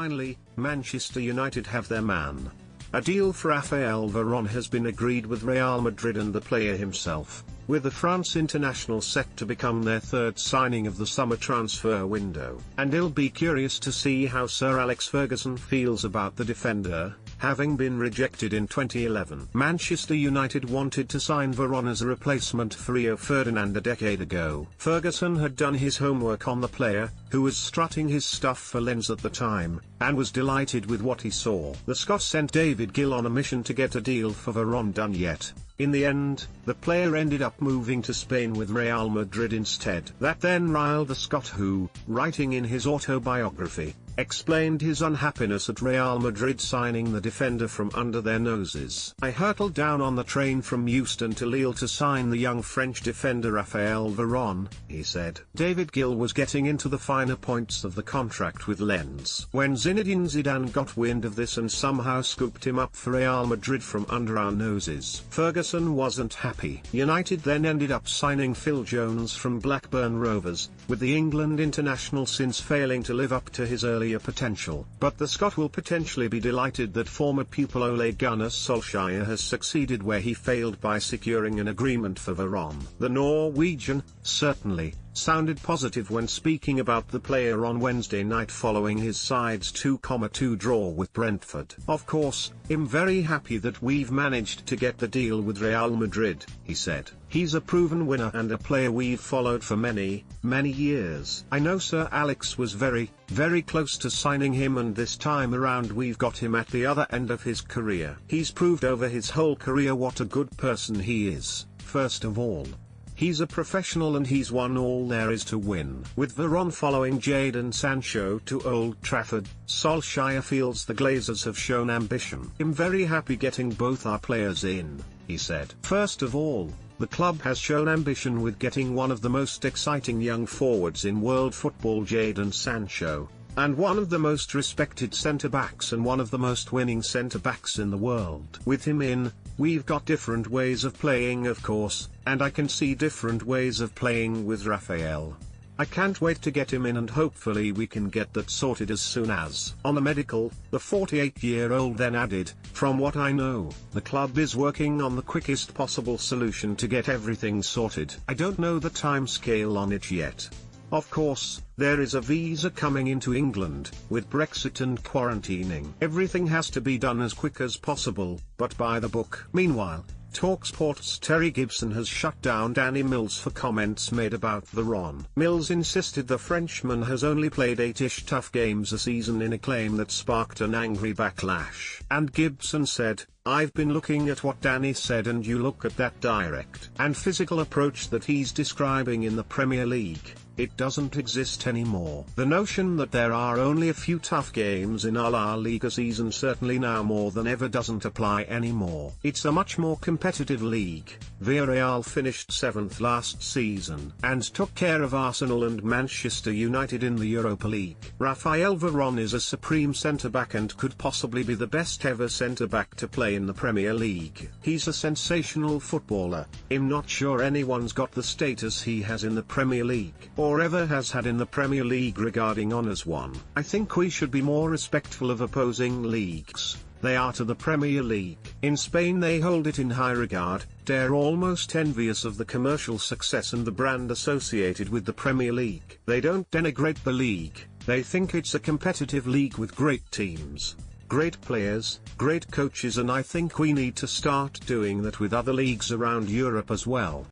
Finally, Manchester United have their man. A deal for Raphael Varane has been agreed with Real Madrid and the player himself, with the France international set to become their third signing of the summer transfer window. And it'll be curious to see how Sir Alex Ferguson feels about the defender, having been rejected in 2011. Manchester United wanted to sign Varane as a replacement for Rio Ferdinand a decade ago. Ferguson had done his homework on the player, who was strutting his stuff for Lens at the time, and was delighted with what he saw. The Scot sent David Gill on a mission to get a deal for Varane done yet. In the end, the player ended up moving to Spain with Real Madrid instead. That then riled the Scot who, writing in his autobiography, explained his unhappiness at Real Madrid signing the defender from under their noses. "I hurtled down on the train from Euston to Lille to sign the young French defender Raphael Varane," he said. David Gill was getting into the finer points of the contract with Lens when Zinedine Zidane got wind of this and somehow scooped him up for Real Madrid from under our noses. Ferguson wasn't happy. United then ended up signing Phil Jones from Blackburn Rovers, with the England international since failing to live up to his earlier potential. But the Scot will potentially be delighted that former pupil Ole Gunnar Solskjaer has succeeded where he failed by securing an agreement for Varane. The Norwegian, certainly, sounded positive when speaking about the player on Wednesday night following his side's 2-2 draw with Brentford. "Of course, I'm very happy that we've managed to get the deal with Real Madrid," he said. "He's a proven winner and a player we've followed for many, many years. I know Sir Alex was very, very close to signing him, and this time around we've got him at the other end of his career. He's proved over his whole career what a good person he is. First of all, he's a professional and he's won all there is to win." With Varane following Jadon Sancho to Old Trafford, Solskjaer feels the Glazers have shown ambition. "I'm very happy getting both our players in," he said. "First of all, the club has shown ambition with getting one of the most exciting young forwards in world football, Jadon Sancho, and one of the most respected centre-backs and one of the most winning centre-backs in the world. With him in, we've got different ways of playing, of course, and I can see different ways of playing with Raphael. I can't wait to get him in, and hopefully we can get that sorted as soon as." On the medical, the 48-year-old then added, "From what I know, the club is working on the quickest possible solution to get everything sorted. I don't know the timescale on it yet. Of course, there is a visa coming into England, with Brexit and quarantining. Everything has to be done as quick as possible, but by the book." Meanwhile, TalkSport's Terry Gibson has shut down Danny Mills for comments made about Varane. Mills insisted the Frenchman has only played 8-ish tough games a season, in a claim that sparked an angry backlash. And Gibson said, "I've been looking at what Danny said, and you look at that direct and physical approach that he's describing in the Premier League. It doesn't exist anymore. The notion that there are only a few tough games in a La Liga season, certainly now more than ever, doesn't apply anymore. It's a much more competitive league. Villarreal finished 7th last season and took care of Arsenal and Manchester United in the Europa League. Raphael Varane is a supreme centre-back and could possibly be the best ever centre-back to play in the Premier League. He's a sensational footballer. I'm not sure anyone's got the status he has in the Premier League, or ever has had in the Premier League regarding honours won. I think we should be more respectful of opposing leagues. They are to the Premier League. In Spain they hold it in high regard. They're almost envious of the commercial success and the brand associated with the Premier League. They don't denigrate the league. They think it's a competitive league with great teams, great players, great coaches, and I think we need to start doing that with other leagues around Europe as well."